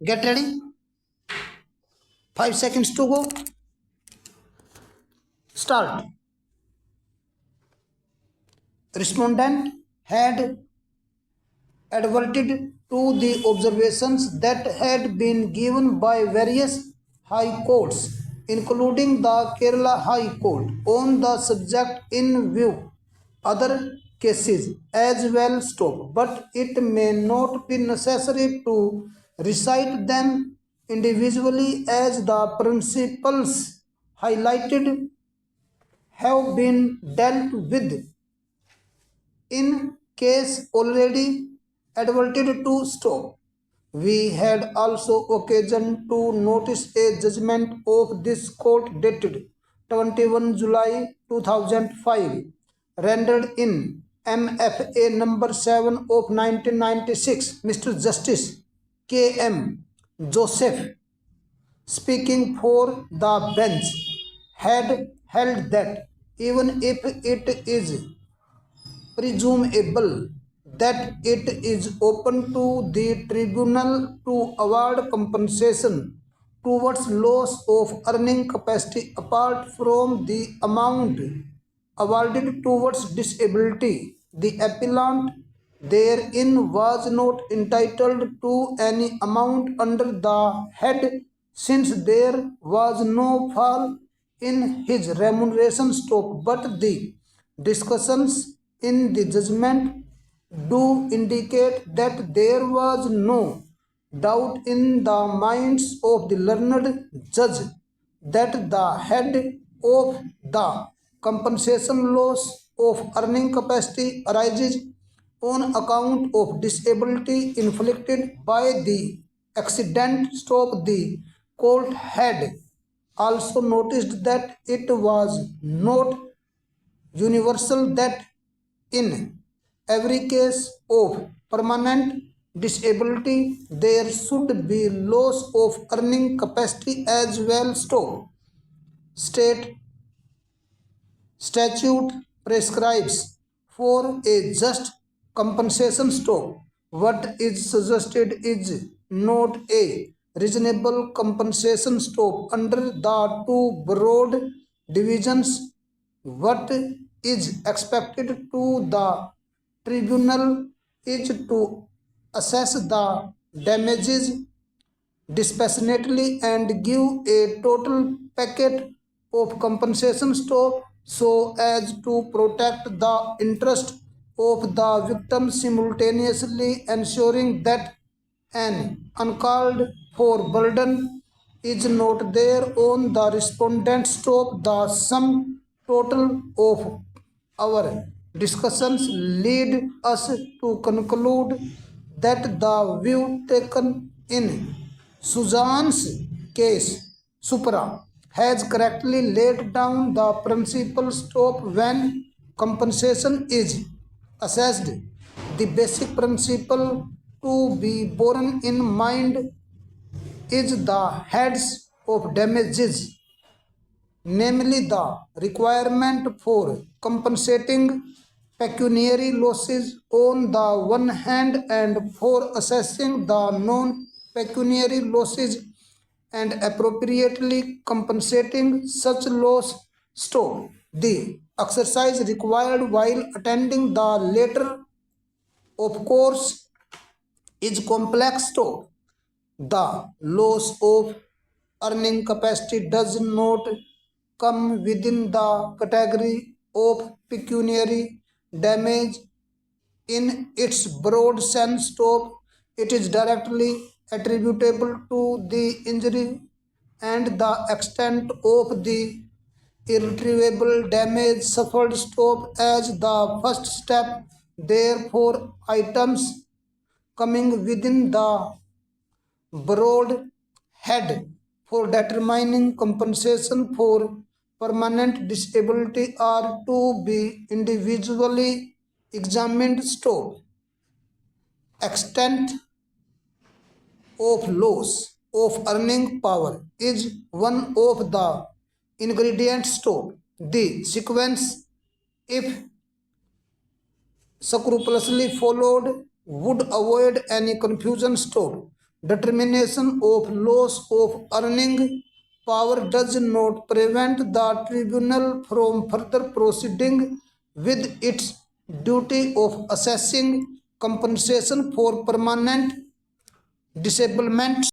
Get ready. 5 seconds to go. Start. Respondent had adverted to the observations that had been given by various high courts, including the Kerala High Court, on the subject in view. Other cases as well stop, but it may not be necessary to recite them individually as the principles highlighted have been dealt with in case already adverted to stop. We had also occasion to notice a judgment of this court dated 21 July 2005, rendered in MFA number 7 of 1996. Mr. Justice K.M. Joseph, speaking for the bench, had held that even if it is presumable that it is open to the tribunal to award compensation towards loss of earning capacity apart from the amount awarded towards disability. The appellant therein was not entitled to any amount under the head, since there was no fall in his remuneration stock, but the discussions in the judgment do indicate that there was no doubt in the minds of the learned judge that the head of the compensation loss of earning capacity arises on account of disability inflicted by the accident. Stop. The court had also noticed that it was not universal that in every case of permanent disability there should be loss of earning capacity as well. Statute prescribes for a just compensation stock. What is suggested is not a reasonable compensation stock under the two broad divisions. What is expected to the tribunal is to assess the damages dispassionately and give a total packet of compensation stock so as to protect the interest of the victim, simultaneously ensuring that an uncalled for burden is not there on the respondent. Stop. The sum total of our discussions lead us to conclude that the view taken in Suzanne's case supra has correctly laid down the principle. Stop. When compensation is assessed, the basic principle to be borne in mind is the heads of damages, namely the requirement for compensating pecuniary losses on the one hand and for assessing the non-pecuniary losses and appropriately compensating such loss. Stop. The exercise required while attending the latter, of course, is complex. Stop. The loss of earning capacity does not come within the category of pecuniary damage in its broad sense. Stop. It is directly attributable to the injury and the extent of the irretrievable damage suffered. Stop. As the first step, therefore, items coming within the broad head for determining compensation for permanent disability are to be individually examined. Stop. Extent of loss of earning power is one of the ingredients. Stop. The sequence, if scrupulously followed, would avoid any confusion. Stop. determination of loss of earning power does not prevent the tribunal from further proceeding with its duty of assessing compensation for permanent disablement